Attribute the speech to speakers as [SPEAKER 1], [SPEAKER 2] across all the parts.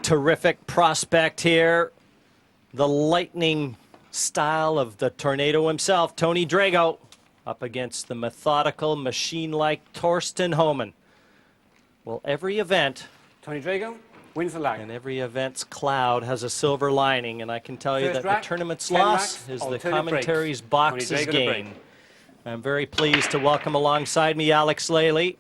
[SPEAKER 1] terrific prospect here. The lightning style of the tornado himself, Tony Drago, up against the methodical, machine-like Thorsten Hohmann. Well, every event,
[SPEAKER 2] Tony Drago wins the lag.
[SPEAKER 1] and every event's cloud has a silver lining, and I can tell you that the tournament's loss is the commentary's box's gain. I'm very pleased to welcome alongside me Alex Lely.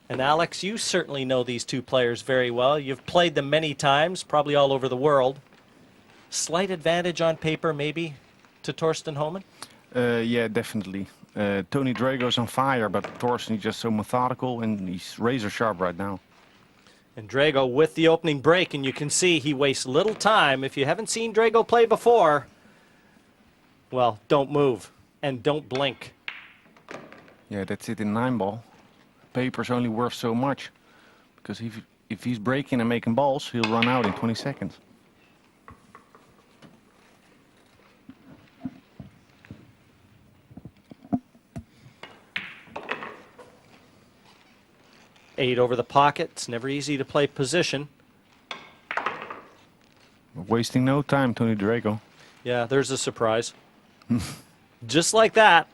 [SPEAKER 1] And Alex, you certainly know these two players very well. You've played them many times, probably all over the world. Slight advantage on paper, maybe, to Thorsten Hohmann?
[SPEAKER 3] Yeah, definitely. Tony Drago's on fire, but Thorsten is just so methodical, and he's razor sharp right now.
[SPEAKER 1] And Drago with the opening break, and you can see he wastes little time. If you haven't seen Drago play before, well, don't move and don't blink.
[SPEAKER 3] Yeah, that's it in 9-ball. Paper's only worth so much, because if he's breaking and making balls, he'll run out in 20 seconds.
[SPEAKER 1] Eight over the pocket. It's never easy to play position.
[SPEAKER 3] Wasting no time, Tony Drago.
[SPEAKER 1] Yeah, there's a surprise. Just like that.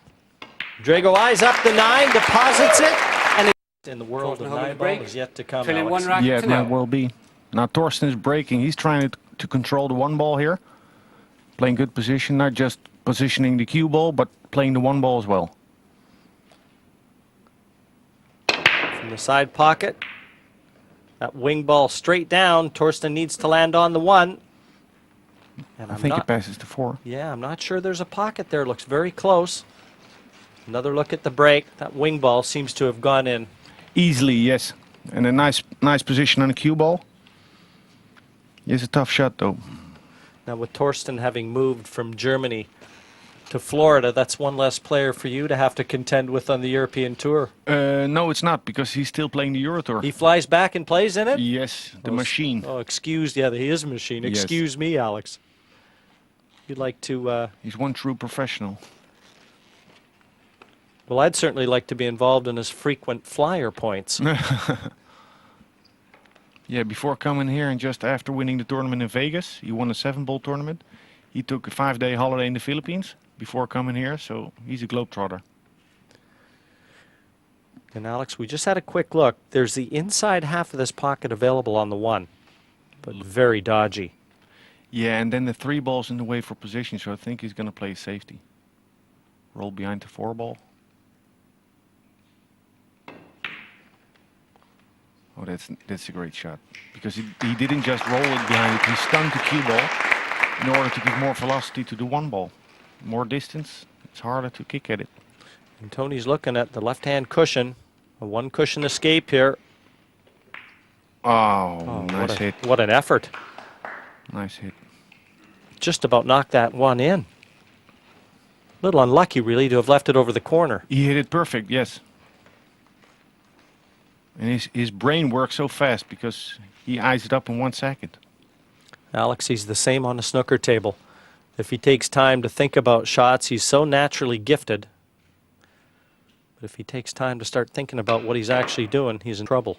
[SPEAKER 1] Drago eyes up the 9, deposits it, and it in the world of 9-ball is yet to come.
[SPEAKER 3] Yeah, it might well be. Now Thorsten is breaking. He's trying to control the 1-ball here. Playing good position, not just positioning the cue ball, but playing the 1-ball as well.
[SPEAKER 1] From the side pocket, that wing ball straight down. Thorsten needs to land on the 1. And
[SPEAKER 3] I think it passes to 4.
[SPEAKER 1] Yeah, I'm not sure there's a pocket there. Looks very close. Another look at the break. That wing ball seems to have gone in.
[SPEAKER 3] Easily, yes. And a nice position on the cue ball. It's a tough shot, though.
[SPEAKER 1] Now, with Thorsten having moved from Germany to Florida, that's one less player for you to have to contend with on the European Tour.
[SPEAKER 3] No, it's not, because he's still playing the Euro Tour.
[SPEAKER 1] He flies back and plays in it?
[SPEAKER 3] Yes, the machine.
[SPEAKER 1] Oh, yeah, he is a machine.
[SPEAKER 3] Yes.
[SPEAKER 1] Excuse me, Alex. You'd like to...
[SPEAKER 3] He's one true professional.
[SPEAKER 1] Well, I'd certainly like to be involved in his frequent flyer points.
[SPEAKER 3] Yeah, before coming here and just after winning the tournament in Vegas, he won a 7-ball tournament. He took a 5-day holiday in the Philippines before coming here, so he's a globetrotter.
[SPEAKER 1] And Alex, we just had a quick look. There's the inside half of this pocket available on the 1, but very dodgy.
[SPEAKER 3] Yeah, and then the 3 balls in the way for position, so I think he's going to play safety. Roll behind the 4-ball. Oh, that's a great shot, because he didn't just roll it behind it, he stunned the cue ball in order to give more velocity to the 1-ball. More distance, it's harder to kick at it.
[SPEAKER 1] And Tony's looking at the left-hand cushion, a 1-cushion escape here.
[SPEAKER 3] Oh, nice hit.
[SPEAKER 1] What an effort.
[SPEAKER 3] Nice hit.
[SPEAKER 1] Just about knocked that 1 in. A little unlucky, really, to have left it over the corner.
[SPEAKER 3] He hit it perfect, yes. And his brain works so fast because he eyes it up in 1 second.
[SPEAKER 1] Alex, he's the same on the snooker table. If he takes time to think about shots, he's so naturally gifted. But if he takes time to start thinking about what he's actually doing, he's in trouble.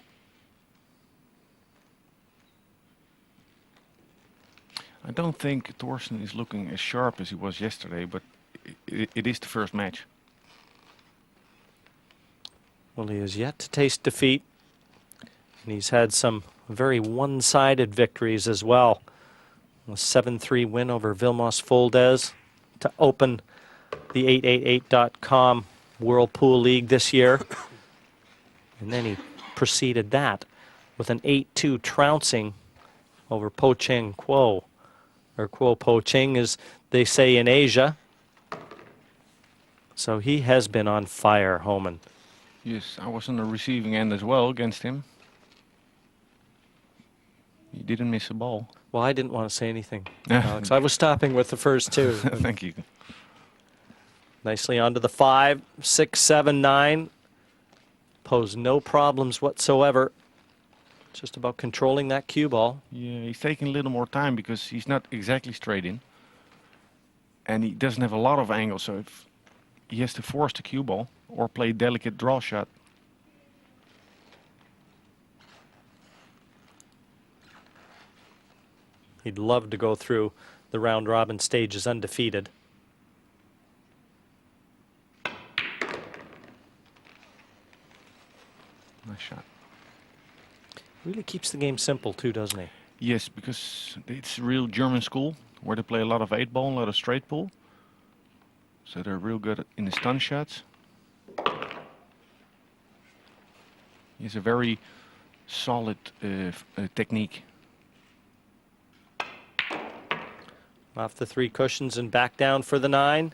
[SPEAKER 3] I don't think Thorsten is looking as sharp as he was yesterday, but it is the first match.
[SPEAKER 1] Well, he has yet to taste defeat, and he's had some very one-sided victories as well. A 7-3 win over Vilmos Foldes to open the 888.com Whirlpool League this year. And then he preceded that with an 8-2 trouncing over Po Ching Kuo, or Kuo Po Ching, as they say in Asia. So he has been on fire, Hohmann.
[SPEAKER 3] Yes, I was on the receiving end as well against him. He didn't miss a ball.
[SPEAKER 1] Well, I didn't want to say anything, Alex. I was stopping with the first 2.
[SPEAKER 3] Thank you.
[SPEAKER 1] Nicely onto the 5, 6, 7, 9. Posed no problems whatsoever. Just about controlling that cue ball.
[SPEAKER 3] Yeah, he's taking a little more time because he's not exactly straight in. And he doesn't have a lot of angle, so if he has to force the cue ball or play delicate draw shot.
[SPEAKER 1] He'd love to go through the round-robin stages undefeated.
[SPEAKER 3] Nice shot.
[SPEAKER 1] Really keeps the game simple too, doesn't he?
[SPEAKER 3] Yes, because it's real German school where they play a lot of 8-ball, a lot of straight pull. So they're real good in the stun shots. He has a very solid technique.
[SPEAKER 1] Off the 3 cushions and back down for the 9.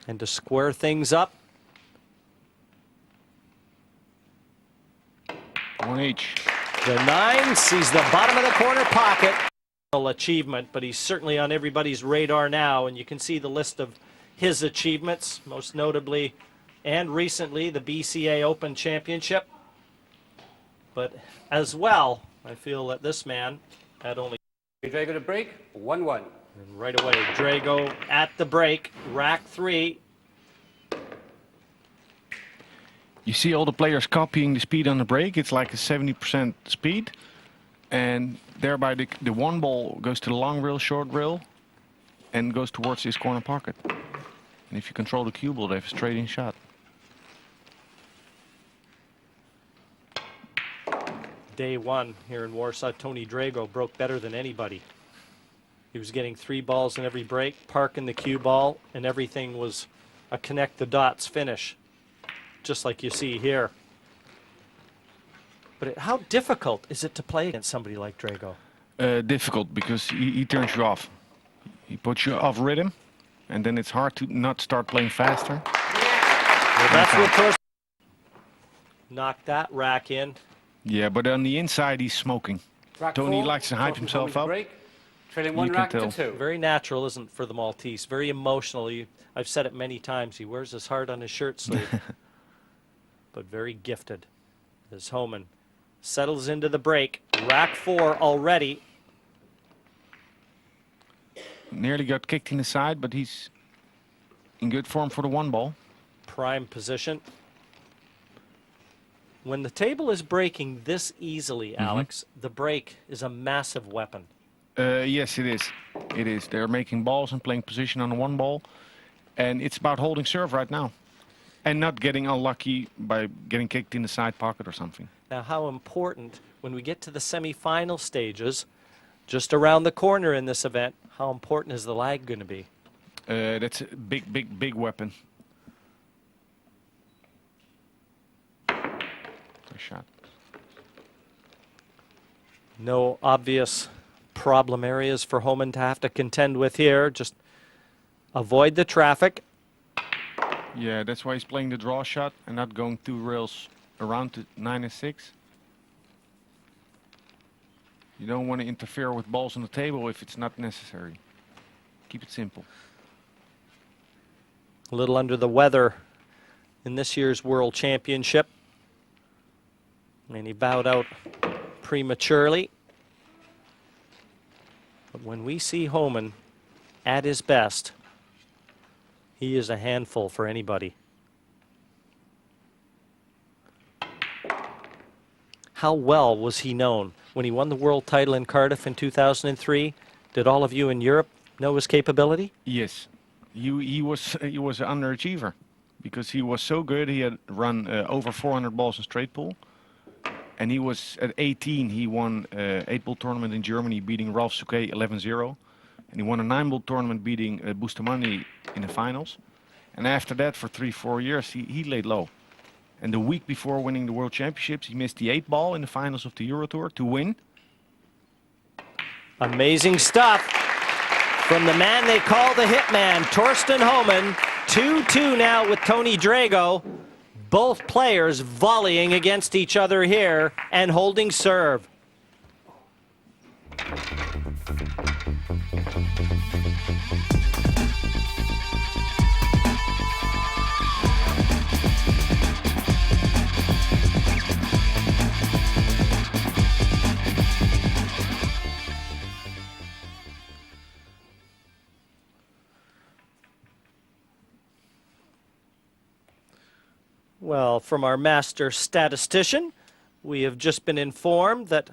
[SPEAKER 1] And to square things up.
[SPEAKER 3] 1 each.
[SPEAKER 1] The 9 sees the bottom of the corner pocket. Achievement, but he's certainly on everybody's radar now, and you can see the list of his achievements, most notably and recently the BCA Open Championship. But as well, I feel that this man had only...
[SPEAKER 2] Drago to break, 1-1.
[SPEAKER 1] And right away, Drago at the break, rack 3.
[SPEAKER 3] You see all the players copying the speed on the break. It's like a 70% speed. And thereby the 1 ball goes to the long rail, short rail, and goes towards this corner pocket. And if you control the cue ball, they have a straight in shot.
[SPEAKER 1] Day 1 here in Warsaw, Tony Drago broke better than anybody. He was getting 3 balls in every break, parking the cue ball, and everything was a connect the dots finish, just like you see here. But how difficult is it to play against somebody like Drago?
[SPEAKER 3] Difficult because he turns you off. He puts you off rhythm, and then it's hard to not start playing faster.
[SPEAKER 1] Well, that's what Thorsten knocked that rack in.
[SPEAKER 3] Yeah, but on the inside he's smoking.
[SPEAKER 2] Rack
[SPEAKER 3] Tony
[SPEAKER 2] 4,
[SPEAKER 3] likes to hype
[SPEAKER 2] Thorsten
[SPEAKER 3] himself
[SPEAKER 2] Hohmann
[SPEAKER 3] up.
[SPEAKER 2] to break, trailing 1
[SPEAKER 3] You can
[SPEAKER 2] rack to
[SPEAKER 3] tell.
[SPEAKER 2] 2.
[SPEAKER 1] Very natural, isn't it, for the Maltese? Very emotional. I've said it many times. He wears his heart on his shirt sleeve. But very gifted. As Hohmann settles into the break. Rack 4 already.
[SPEAKER 3] Nearly got kicked in the side, but he's in good form for the 1 ball.
[SPEAKER 1] Prime position. When the table is breaking this easily, Alex, the break is a massive weapon.
[SPEAKER 3] Yes, it is. It is. They're making balls and playing position on the 1 ball. And it's about holding serve right now. And not getting unlucky by getting kicked in the side pocket or something.
[SPEAKER 1] Now, how important, when we get to the semi-final stages, just around the corner in this event, how important is the lag going to be?
[SPEAKER 3] That's a big, big, big weapon. Nice shot.
[SPEAKER 1] No obvious problem areas for Hohmann to have to contend with here. Just avoid the traffic.
[SPEAKER 3] Yeah, that's why he's playing the draw shot and not going 2 rails around to 9 and 6. You don't want to interfere with balls on the table if it's not necessary. Keep it simple.
[SPEAKER 1] A little under the weather in this year's World Championship. And he bowed out prematurely. But when we see Hohmann at his best, he is a handful for anybody. How well was he known? When he won the world title in Cardiff in 2003, did all of you in Europe know his capability?
[SPEAKER 3] Yes, he was an underachiever because he was so good. He had run over 400 balls in straight pull, and he was at 18. He won an 8-ball tournament in Germany, beating Ralph Souquet 11-0, and he won a 9-ball tournament, beating Bustamante in the finals. And after that, for 3-4 years, he laid low. And the week before winning the World Championships, he missed the 8-ball in the finals of the Euro Tour to win.
[SPEAKER 1] Amazing stuff from the man they call the Hitman, Thorsten Hohmann. 2-2 now with Tony Drago. Both players volleying against each other here and holding serve. Well, from our master statistician, we have just been informed that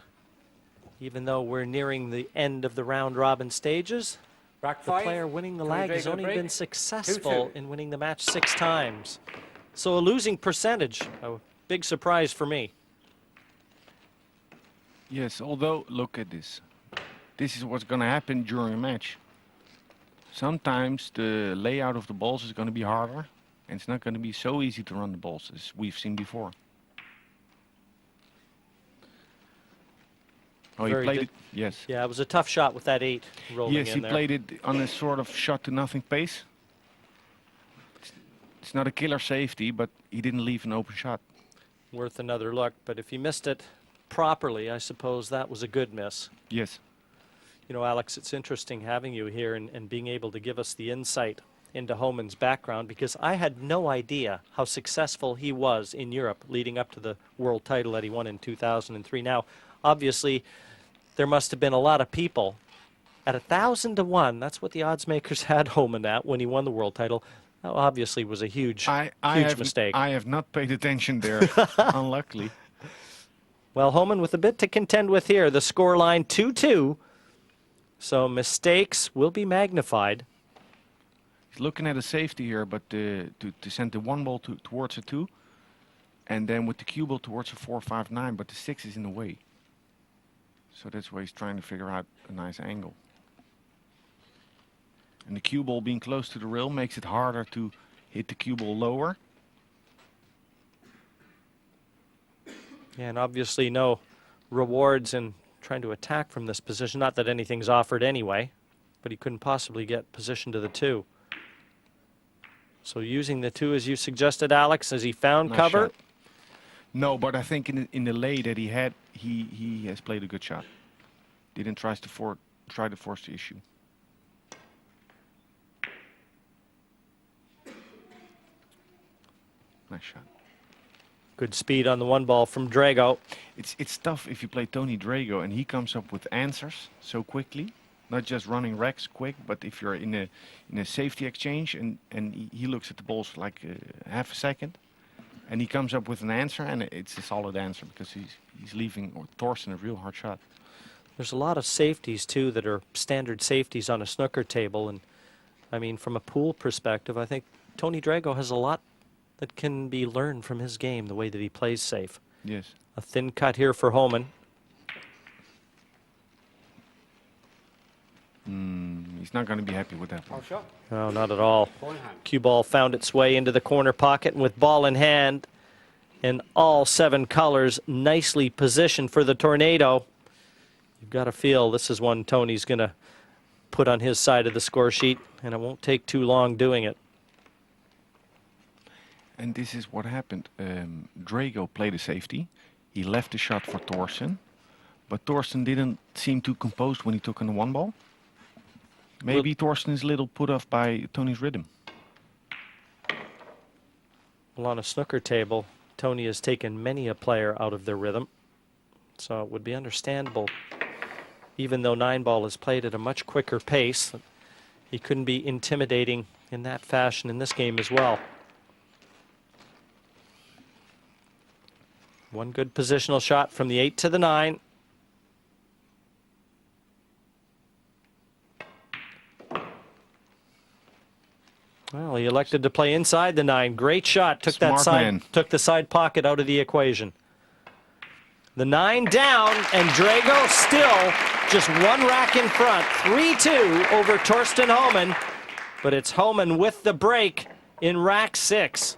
[SPEAKER 1] Even though we're nearing the end of the round-robin stages,
[SPEAKER 2] Rack
[SPEAKER 1] the
[SPEAKER 2] 5.
[SPEAKER 1] player winning the
[SPEAKER 2] Tony
[SPEAKER 1] lag has
[SPEAKER 2] Drago to
[SPEAKER 1] only
[SPEAKER 2] break.
[SPEAKER 1] been successful
[SPEAKER 2] 2-2.
[SPEAKER 1] in winning the match 6 times. So a losing percentage, a big surprise for me.
[SPEAKER 3] Yes, although, look at this. This is what's going to happen during a match. Sometimes the layout of the balls is going to be harder, and it's not going to be so easy to run the balls as we've seen before. Oh, he
[SPEAKER 1] Very
[SPEAKER 3] played
[SPEAKER 1] di-
[SPEAKER 3] it. Yes.
[SPEAKER 1] Yeah, it was a tough shot with that 8 rolling
[SPEAKER 3] Yes,
[SPEAKER 1] in
[SPEAKER 3] he
[SPEAKER 1] there.
[SPEAKER 3] played it on a sort of shot to nothing pace. It's not a killer safety, but he didn't leave an open shot.
[SPEAKER 1] Worth another look, but if he missed it properly, I suppose that was a good miss.
[SPEAKER 3] Yes.
[SPEAKER 1] You know, Alex, it's interesting having you here and being able to give us the insight into Hohmann's background, because I had no idea how successful he was in Europe leading up to the world title that he won in 2003. Now, obviously, there must have been a lot of people at 1,000 to 1. That's what the odds makers had Hohmann at when he won the world title. That obviously was a huge mistake.
[SPEAKER 3] I have not paid attention there, unluckily.
[SPEAKER 1] Well, Hohmann with a bit to contend with here. The scoreline 2-2. So mistakes will be magnified.
[SPEAKER 3] He's looking at a safety here, but to send the 1 ball towards a 2, and then with the cue ball towards a 4-5-9, but the 6 is in the way. So that's why he's trying to figure out a nice angle. And the cue ball being close to the rail makes it harder to hit the cue ball lower.
[SPEAKER 1] Yeah, and obviously no rewards in trying to attack from this position. Not that anything's offered anyway, but he couldn't possibly get position to the 2. So using the 2 as you suggested, Alex, as he found
[SPEAKER 3] Nice
[SPEAKER 1] cover.
[SPEAKER 3] shot. No, but I think in the lay that he had, he has played a good shot. Didn't try to force the issue. Nice shot.
[SPEAKER 1] Good speed on the 1 ball from Drago.
[SPEAKER 3] It's tough if you play Tony Drago and he comes up with answers so quickly, not just running racks quick, but if you're in a safety exchange and he looks at the balls like half a second, and he comes up with an answer, and it's a solid answer because he's leaving Thorsten a real hard shot.
[SPEAKER 1] There's a lot of safeties too that are standard safeties on a snooker table, and I mean from a pool perspective, I think Tony Drago has a lot that can be learned from his game, the way that he plays safe.
[SPEAKER 3] Yes.
[SPEAKER 1] A thin cut here for Hohmann.
[SPEAKER 3] He's not going to be happy with that one.
[SPEAKER 2] Foul shot.
[SPEAKER 1] No, not at all.
[SPEAKER 2] Ball in hand.
[SPEAKER 1] Cue ball found its way into the corner pocket, and with ball in hand in all 7 colors, nicely positioned for the tornado. You've got to feel this is one Tony's going to put on his side of the score sheet, and it won't take too long doing it.
[SPEAKER 3] And this is what happened. Drago played a safety. He left the shot for Thorsten, but Thorsten didn't seem too composed when he took on the 1 ball. Maybe Thorsten is a little put off by Tony's rhythm.
[SPEAKER 1] Well, on a snooker table, Tony has taken many a player out of their rhythm, so it would be understandable, even though 9 ball is played at a much quicker pace, he couldn't be intimidating in that fashion in this game as well. One good positional shot from the 8 to the 9. Well, he elected to play inside the 9. Great shot. Took that
[SPEAKER 3] Smart
[SPEAKER 1] side,
[SPEAKER 3] man.
[SPEAKER 1] took the side pocket out of the equation. The 9 down, and Drago still just 1 rack in front. 3-2 over Thorsten Hohmann, but it's Hohmann with the break in rack 6.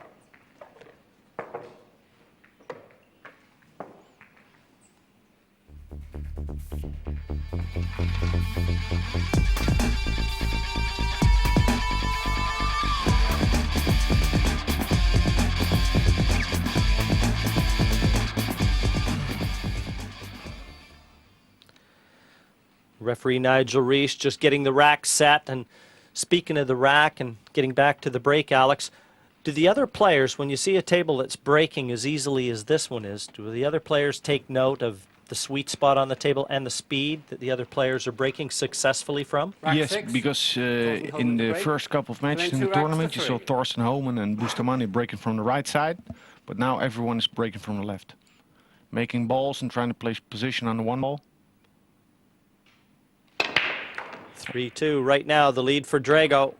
[SPEAKER 1] Referee Nigel Reese just getting the rack set. And speaking of the rack and getting back to the break, Alex, do the other players, when you see a table that's breaking as easily as this one is, do the other players take note of the sweet spot on the table and the speed that the other players are breaking successfully from?
[SPEAKER 2] Rack
[SPEAKER 3] Yes,
[SPEAKER 2] 6.
[SPEAKER 3] because
[SPEAKER 2] Hohmann
[SPEAKER 3] in
[SPEAKER 2] to
[SPEAKER 3] the
[SPEAKER 2] break.
[SPEAKER 3] first couple of matches
[SPEAKER 2] then
[SPEAKER 3] in the
[SPEAKER 2] 2 racks to
[SPEAKER 3] tournament, you saw
[SPEAKER 2] 3.
[SPEAKER 3] Thorsten Hohmann and Bustamante breaking from the right side, but now everyone is breaking from the left, making balls and trying to place position on the 1 ball.
[SPEAKER 1] 3-2 right now, the lead for Drago.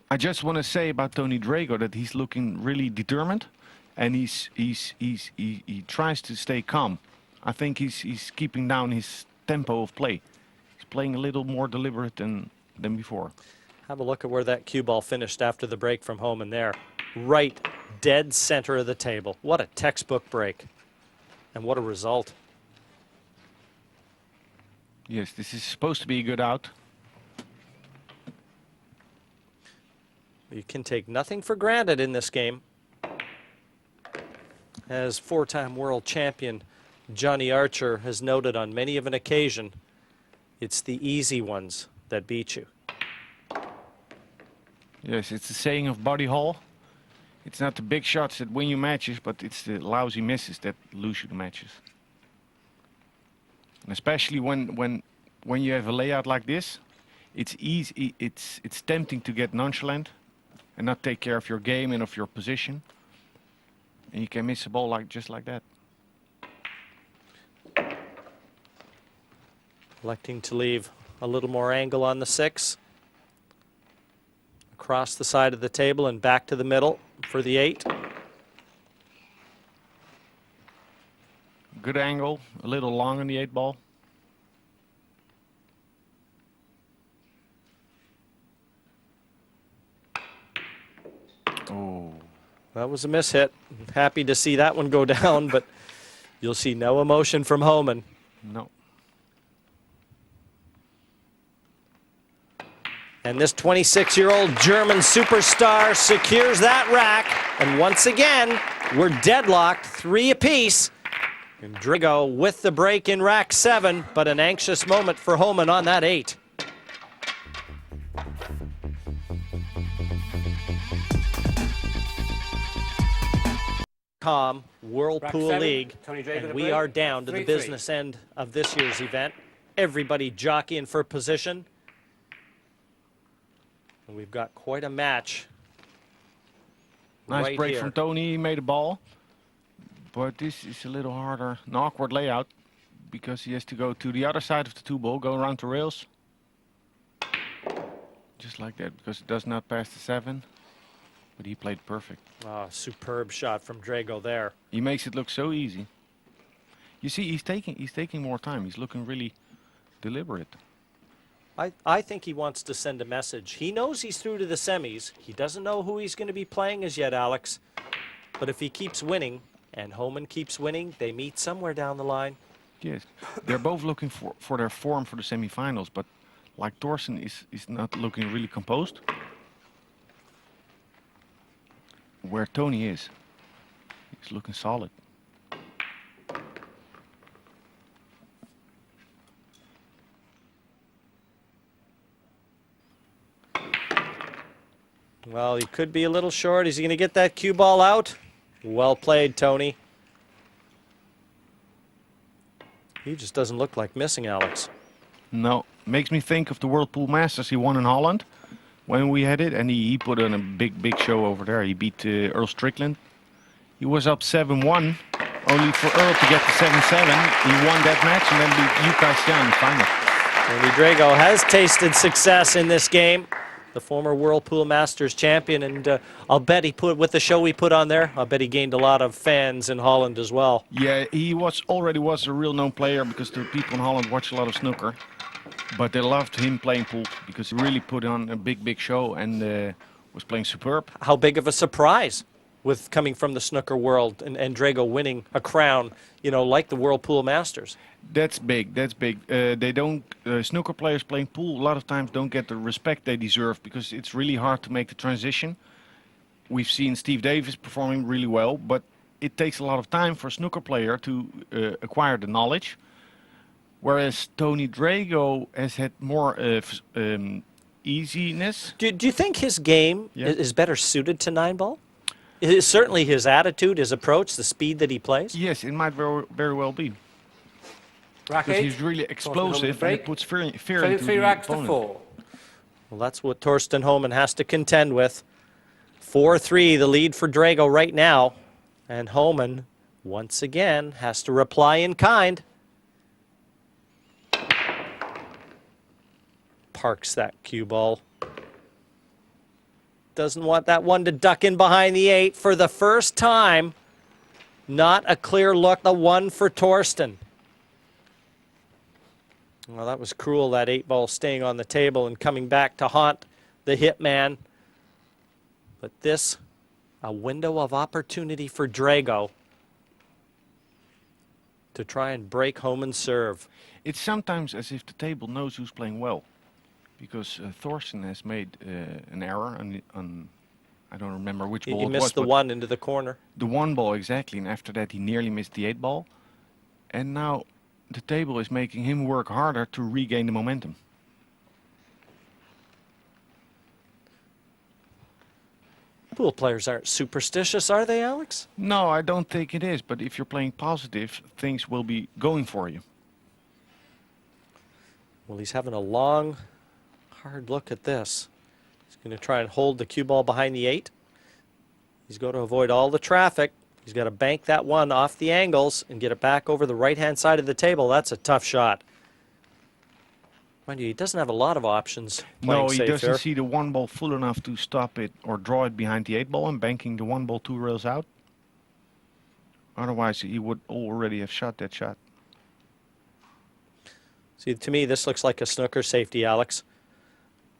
[SPEAKER 3] I just want to say about Tony Drago that he's looking really determined, and he tries to stay calm. I think he's keeping down his tempo of play. He's playing a little more deliberate than before.
[SPEAKER 1] Have a look at where that cue ball finished after the break from Hohmann there. Right dead center of the table. What a textbook break. And what a result.
[SPEAKER 3] Yes, this is supposed to be a good out.
[SPEAKER 1] You can take nothing for granted in this game. As four-time world champion Johnny Archer has noted on many of an occasion, it's the easy ones that beat you.
[SPEAKER 3] Yes, it's the saying of Buddy Hall. It's not the big shots that win you matches, but it's the lousy misses that lose you the matches. And especially when you have a layout like this, it's easy. It's tempting to get nonchalant and not take care of your game and of your position, and you can miss a ball just like that.
[SPEAKER 1] Electing to leave a little more angle on the 6. Across the side of the table and back to the middle for the 8.
[SPEAKER 3] Good angle, a little long on the 8 ball. Oh.
[SPEAKER 1] That was a mishit. Happy to see that one go down, but you'll see no emotion from Hohmann.
[SPEAKER 3] No.
[SPEAKER 1] And this 26-year-old German superstar secures that rack. And once again, we're deadlocked, 3 apiece. And Drago with the break in rack 7, but an anxious moment for Hohmann on that 8. Whirlpool
[SPEAKER 2] Rack 7,
[SPEAKER 1] League,
[SPEAKER 2] Tony Drago
[SPEAKER 1] and
[SPEAKER 2] to
[SPEAKER 1] we
[SPEAKER 2] break.
[SPEAKER 1] are down to the
[SPEAKER 2] 3-3.
[SPEAKER 1] business end of this year's event. Everybody jockeying for position. And we've got quite a match.
[SPEAKER 3] Nice
[SPEAKER 1] right
[SPEAKER 3] break
[SPEAKER 1] here.
[SPEAKER 3] from Tony. He made a ball. But this is a little harder. An awkward layout because he has to go to the other side of the 2 ball, go around the rails. Just like that, because it does not pass the 7. But he played perfect.
[SPEAKER 1] Oh, superb shot from Drago there.
[SPEAKER 3] He makes it look so easy. You see, he's taking more time. He's looking really deliberate.
[SPEAKER 1] I think he wants to send a message. He knows he's through to the semis. He doesn't know who he's going to be playing as yet, Alex. But if he keeps winning, and Hohmann keeps winning, they meet somewhere down the line.
[SPEAKER 3] Yes, they're both looking for their form for the semifinals, but like Thorsten is not looking really composed. Where Tony is, he's looking solid.
[SPEAKER 1] Well, he could be a little short. Is he going to get that cue ball out? Well played, Tony. He just doesn't look like missing, Alex.
[SPEAKER 3] No, makes me think of the Whirlpool Masters he won in Holland when we had it, and he put on a big show over there. He beat Earl Strickland. He was up 7-1, only for Earl to get to 7-7. He won that match and then beat Yuka Xian in the final.
[SPEAKER 1] Tony Drago has tasted success in this game. The former Whirlpool Masters champion, and I'll bet he with the show we put on there, I'll bet he gained a lot of fans in Holland as well.
[SPEAKER 3] Yeah, he already was a real known player because the people in Holland watch a lot of snooker. But they loved him playing pool because he really put on a big show and was playing superb.
[SPEAKER 1] How big of a surprise with coming from the snooker world and Drago winning a crown, you know, like the Whirlpool Masters.
[SPEAKER 3] That's big. That's big. They don't. Snooker players playing pool a lot of times don't get the respect they deserve because it's really hard to make the transition. We've seen Steve Davis performing really well, but it takes a lot of time for a snooker player to acquire the knowledge. Whereas Tony Drago has had more easiness.
[SPEAKER 1] Do you think his game
[SPEAKER 3] Yeah.
[SPEAKER 1] is better suited to 9-ball? Certainly his attitude, his approach, the speed that he plays?
[SPEAKER 3] Yes, it might very well be.
[SPEAKER 2] Rack
[SPEAKER 3] Because
[SPEAKER 2] 8.
[SPEAKER 3] he's really explosive and it
[SPEAKER 2] break.
[SPEAKER 3] puts fear into
[SPEAKER 2] 23
[SPEAKER 3] the
[SPEAKER 2] racks to
[SPEAKER 3] opponent.
[SPEAKER 2] 4.
[SPEAKER 1] Well, that's what Thorsten Hohmann has to contend with. 4-3, the lead for Drago right now. And Hohmann, once again, has to reply in kind. parks that cue ball. Doesn't want that one to duck in behind the 8 for the first time. Not a clear look, the 1 for Thorsten. Well, that was cruel, that 8 ball staying on the table and coming back to haunt the hitman. But this, a window of opportunity for Drago to try and break Hohmann's serve.
[SPEAKER 3] It's sometimes as if the table knows who's playing well, because Thorsten has made an error on I don't remember which ball
[SPEAKER 1] He
[SPEAKER 3] it was.
[SPEAKER 1] missed the
[SPEAKER 3] but
[SPEAKER 1] 1 into the corner.
[SPEAKER 3] The 1 ball exactly, and after that he nearly missed the 8 ball. And now the table is making him work harder to regain the momentum.
[SPEAKER 1] Pool players aren't superstitious, are they, Alex?
[SPEAKER 3] No, I don't think it is, but if you're playing positive, things will be going for you.
[SPEAKER 1] Well, he's having a long, hard look at this. He's going to try and hold the cue ball behind the 8. He's going to avoid all the traffic. He's got to bank that 1 off the angles and get it back over the right-hand side of the table. That's a tough shot. Mind you, he doesn't have a lot of options playing
[SPEAKER 3] No, he
[SPEAKER 1] safe
[SPEAKER 3] doesn't
[SPEAKER 1] here.
[SPEAKER 3] see the 1 ball full enough to stop it or draw it behind the 8 ball and banking the 1 ball 2 rails out. Otherwise, he would already have shot that shot.
[SPEAKER 1] See, to me, this looks like a snooker safety, Alex.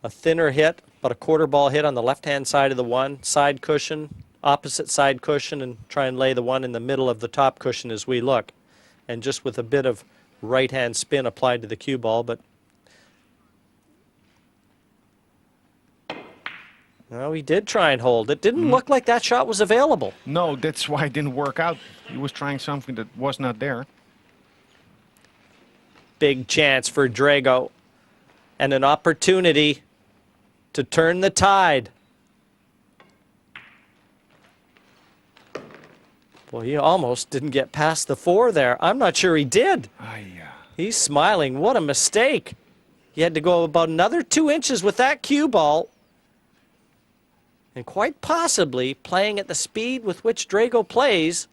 [SPEAKER 1] A thinner hit, but a quarter ball hit on the left-hand side of the 1, side cushion, opposite side cushion, and try and lay the 1 in the middle of the top cushion as we look. And just with a bit of right-hand spin applied to the cue ball, but no, he did try and hold. It didn't look like that shot was available.
[SPEAKER 3] No, that's why it didn't work out. He was trying something that was not there.
[SPEAKER 1] Big chance for Drago and an opportunity to turn the tide. Well, he almost didn't get past the 4 there. I'm not sure he did. He's smiling. What a mistake. He had to go about another 2 inches with that cue ball. And quite possibly playing at the speed with which Drago plays.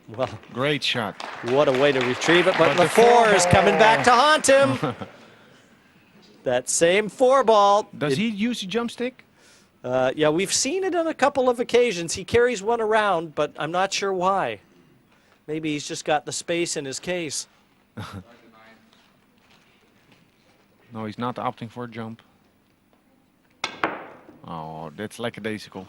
[SPEAKER 1] Well,
[SPEAKER 3] Great shot.
[SPEAKER 1] what a way to retrieve it, but
[SPEAKER 3] But
[SPEAKER 1] the
[SPEAKER 3] the
[SPEAKER 1] 4 is coming
[SPEAKER 3] ball.
[SPEAKER 1] back to haunt him. That same 4 ball.
[SPEAKER 3] Does he use the jump stick?
[SPEAKER 1] Yeah, we've seen it on a couple of occasions. He carries one around, but I'm not sure why. Maybe he's just got the space in his case.
[SPEAKER 3] No, he's not opting for a jump. Oh, that's lackadaisical.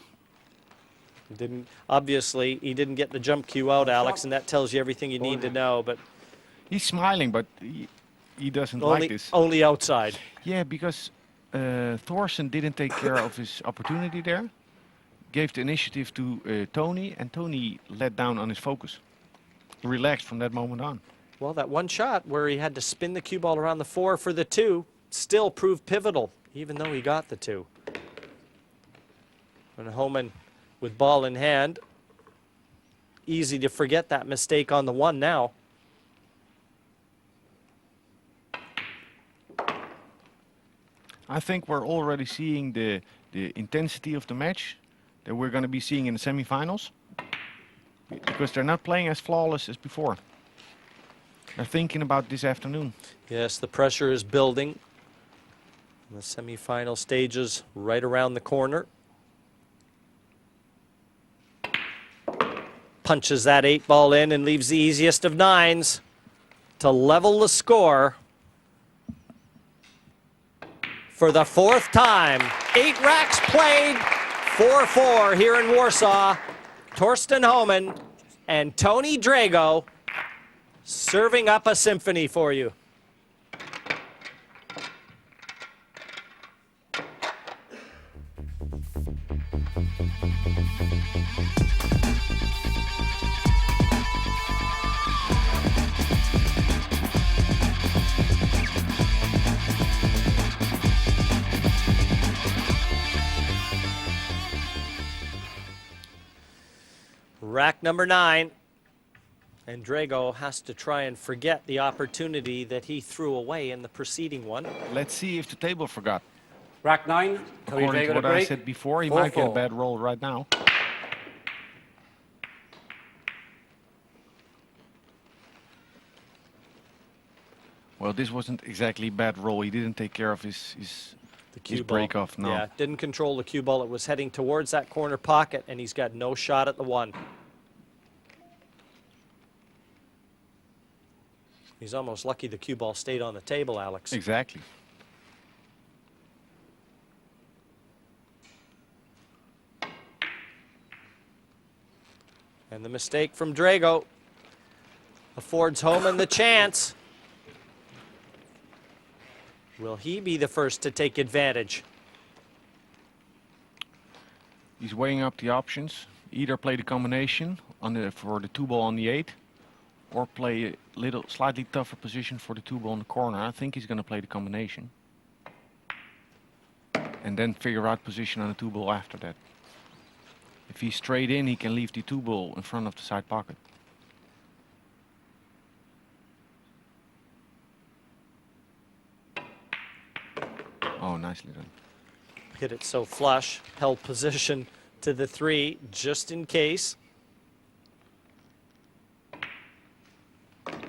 [SPEAKER 1] Obviously, he didn't get the jump cue out, Alex, and that tells you everything you need to know, but
[SPEAKER 3] He's smiling, but he doesn't like this.
[SPEAKER 1] only outside.
[SPEAKER 3] Yeah, because Thorsten didn't take care of his opportunity there. Gave the initiative to Tony, and Tony let down on his focus. Relaxed from that moment on.
[SPEAKER 1] Well, that one shot where he had to spin the cue ball around the 4 for the 2 still proved pivotal, even though he got the 2. And Hohmann with ball in hand. Easy to forget that mistake on the 1 now.
[SPEAKER 3] I think we're already seeing the intensity of the match that we're going to be seeing in the semifinals. Because they're not playing as flawless as before. They're thinking about this afternoon.
[SPEAKER 1] Yes, the pressure is building. The semifinal stages right around the corner. Punches that 8 ball in and leaves the easiest of 9s to level the score. For the 4th time, 8 racks played, 4-4 here in Warsaw. Thorsten Hohmann and Tony Drago serving up a symphony for you. Rack number 9. And Drago has to try and forget the opportunity that he threw away in the preceding one.
[SPEAKER 3] Let's see if the table forgot.
[SPEAKER 2] Rack 9. Tony
[SPEAKER 3] According to
[SPEAKER 2] Drago to
[SPEAKER 3] what I
[SPEAKER 2] break.
[SPEAKER 3] said before, he might get a
[SPEAKER 2] 4-4.
[SPEAKER 3] bad roll right now. Well, this wasn't exactly a bad roll. He didn't take care of his
[SPEAKER 1] cue
[SPEAKER 3] break
[SPEAKER 1] ball.
[SPEAKER 3] off. No.
[SPEAKER 1] Yeah, didn't control the cue ball. It was heading towards that corner pocket, and he's got no shot at the one. He's almost lucky the cue ball stayed on the table, Alex.
[SPEAKER 3] Exactly.
[SPEAKER 1] And the mistake from Drago affords Hohmann the chance. Will he be the first to take advantage?
[SPEAKER 3] He's weighing up the options. Either play the combination on for the 2 ball on the 8, or play a slightly tougher position for the 2 ball in the corner. I think he's going to play the combination. And then figure out position on the 2 ball after that. If he's straight in, he can leave the 2 ball in front of the side pocket. Oh, nicely done.
[SPEAKER 1] Hit it so flush, held position to the 3 just in case. And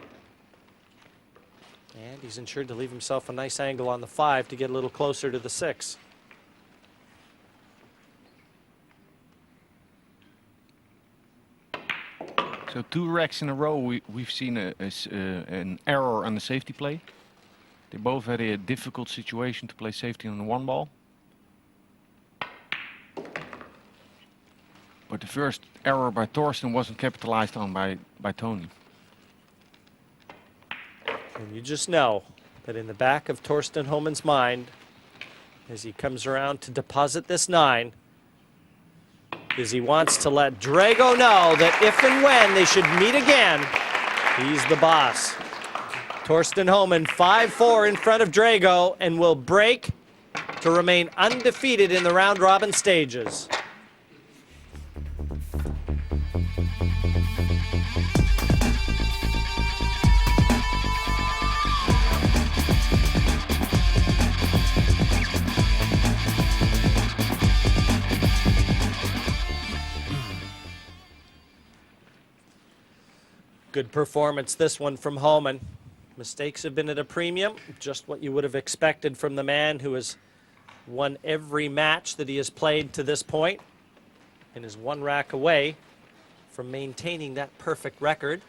[SPEAKER 1] he's ensured to leave himself a nice angle on the 5 to get a little closer to the 6.
[SPEAKER 3] So 2 racks in a row, we've seen an error on the safety play. They both had a difficult situation to play safety on the 1 ball. But the first error by Thorsten wasn't capitalized on by Tony.
[SPEAKER 1] And you just know that in the back of Thorsten Hohmann's mind, as he comes around to deposit this 9, is he wants to let Drago know that if and when they should meet again, he's the boss. Thorsten Hohmann 5-4 in front of Drago and will break to remain undefeated in the round-robin stages. Good performance, this one from Hohmann. Mistakes have been at a premium, just what you would have expected from the man who has won every match that he has played to this point and is 1 rack away from maintaining that perfect record.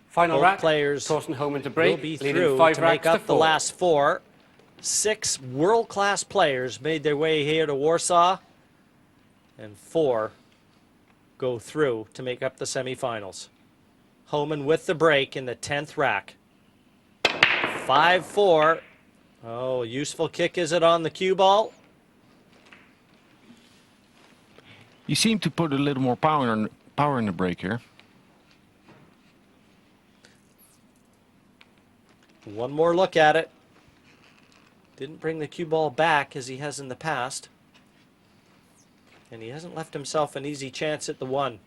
[SPEAKER 2] Final
[SPEAKER 1] Both
[SPEAKER 2] rack.
[SPEAKER 1] players
[SPEAKER 2] Thorsten Hohmann to
[SPEAKER 1] will
[SPEAKER 2] break.
[SPEAKER 1] be
[SPEAKER 2] leading
[SPEAKER 1] through
[SPEAKER 2] 5
[SPEAKER 1] to
[SPEAKER 2] racks
[SPEAKER 1] make up the
[SPEAKER 2] 4.
[SPEAKER 1] last 4. 6 world-class players made their way here to Warsaw, and 4 go through to make up the semifinals. Hohmann with the break in the 10th rack. 5-4. Oh, useful kick is it on the cue ball?
[SPEAKER 3] You seem to put a little more power in the break here.
[SPEAKER 1] One more look at it. Didn't bring the cue ball back as he has in the past. And he hasn't left himself an easy chance at the 1.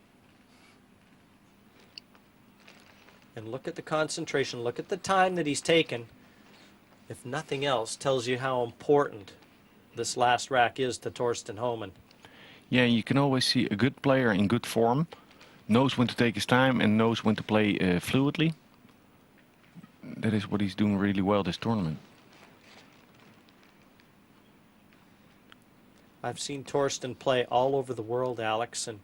[SPEAKER 1] And look at the concentration, look at the time that he's taken. If nothing else, tells you how important this last rack is to Thorsten Hohmann.
[SPEAKER 3] Yeah, you can always see a good player in good form, knows when to take his time and knows when to play fluidly. That is what he's doing really well this tournament.
[SPEAKER 1] I've seen Thorsten play all over the world, Alex, and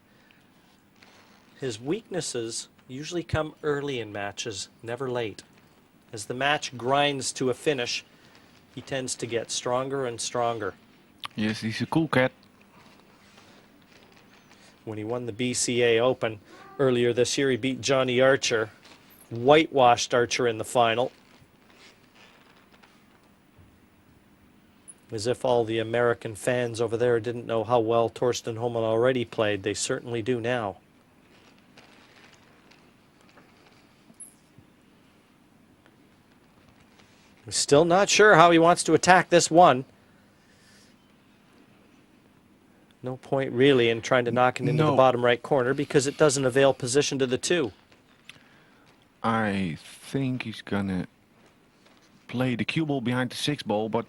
[SPEAKER 1] his weaknesses usually come early in matches, never late. As the match grinds to a finish, he tends to get stronger and stronger.
[SPEAKER 3] Yes, he's a cool cat.
[SPEAKER 1] When he won the BCA Open earlier this year, he beat Johnny Archer, whitewashed Archer in the final. As if all the American fans over there didn't know how well Thorsten Hohmann already played. They certainly do now. He's still not sure how he wants to attack this 1. No point really in trying to knock it into the bottom right corner because it doesn't avail position to the 2.
[SPEAKER 3] I think he's gonna play the cue ball behind the 6 ball, but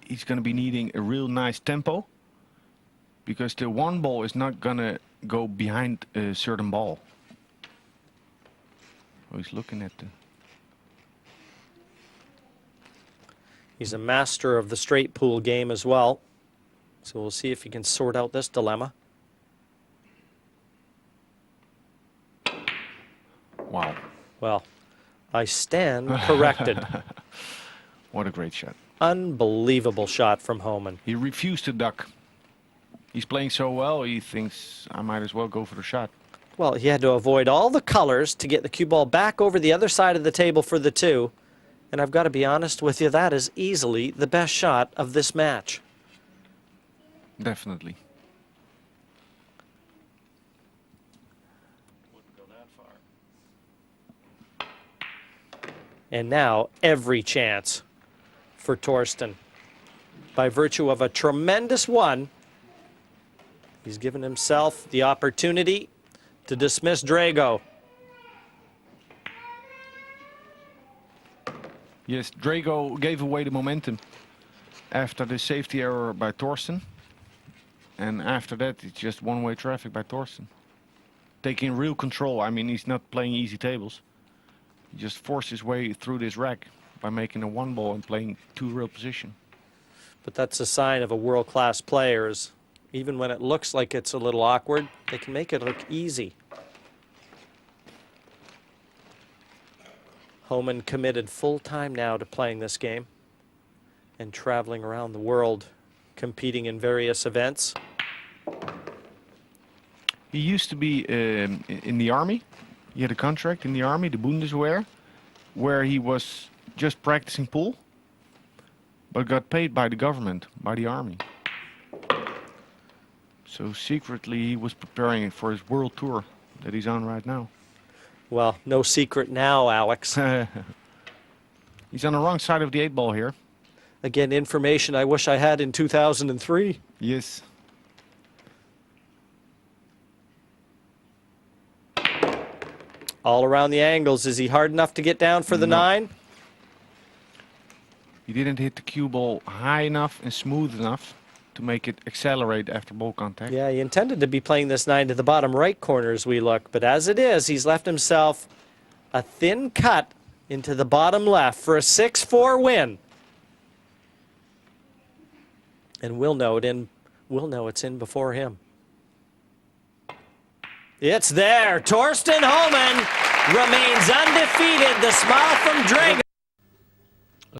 [SPEAKER 3] he's gonna be needing a real nice tempo because the 1 ball is not gonna go behind a certain ball. Oh, he's looking at the...
[SPEAKER 1] He's a master of the straight pool game as well. So we'll see if he can sort out this dilemma.
[SPEAKER 3] Wow.
[SPEAKER 1] Well, I stand corrected.
[SPEAKER 3] What a great shot.
[SPEAKER 1] Unbelievable shot from Hohmann.
[SPEAKER 3] He refused to duck. He's playing so well, he thinks I might as well go for the shot.
[SPEAKER 1] Well, he had to avoid all the colors to get the cue ball back over the other side of the table for the 2. And I've got to be honest with you, that is easily the best shot of this match.
[SPEAKER 3] Definitely.
[SPEAKER 1] And now every chance for Thorsten. By virtue of a tremendous one, he's given himself the opportunity to dismiss Drago.
[SPEAKER 3] Yes, Drago gave away the momentum after the safety error by Thorsten. And after that, it's just one-way traffic by Thorsten. Taking real control. I mean, he's not playing easy tables. He just forced his way through this rack by making a 1 ball and playing 2 real position.
[SPEAKER 1] But that's a sign of a world-class player. Is even when it looks like it's a little awkward, they can make it look easy. Hohmann committed full time now to playing this game and traveling around the world, competing in various events.
[SPEAKER 3] He used to be in the army. He had a contract in the army, the Bundeswehr, where he was just practicing pool, but got paid by the government, by the army. So secretly he was preparing for his world tour that he's on right now.
[SPEAKER 1] Well, no secret now, Alex.
[SPEAKER 3] He's on the wrong side of the 8 ball here.
[SPEAKER 1] Again, information I wish I had in 2003.
[SPEAKER 3] Yes.
[SPEAKER 1] All around the angles. Is he hard enough to get down for the
[SPEAKER 3] No.
[SPEAKER 1] 9?
[SPEAKER 3] He didn't hit the cue ball high enough and smooth enough to make it accelerate after ball contact.
[SPEAKER 1] Yeah, he intended to be playing this 9 to the bottom right corner as we look, but as it is, he's left himself a thin cut into the bottom left for a 6-4 win. And we'll know it's in before him. It's there. Thorsten Hohmann remains undefeated. The smile from Drago.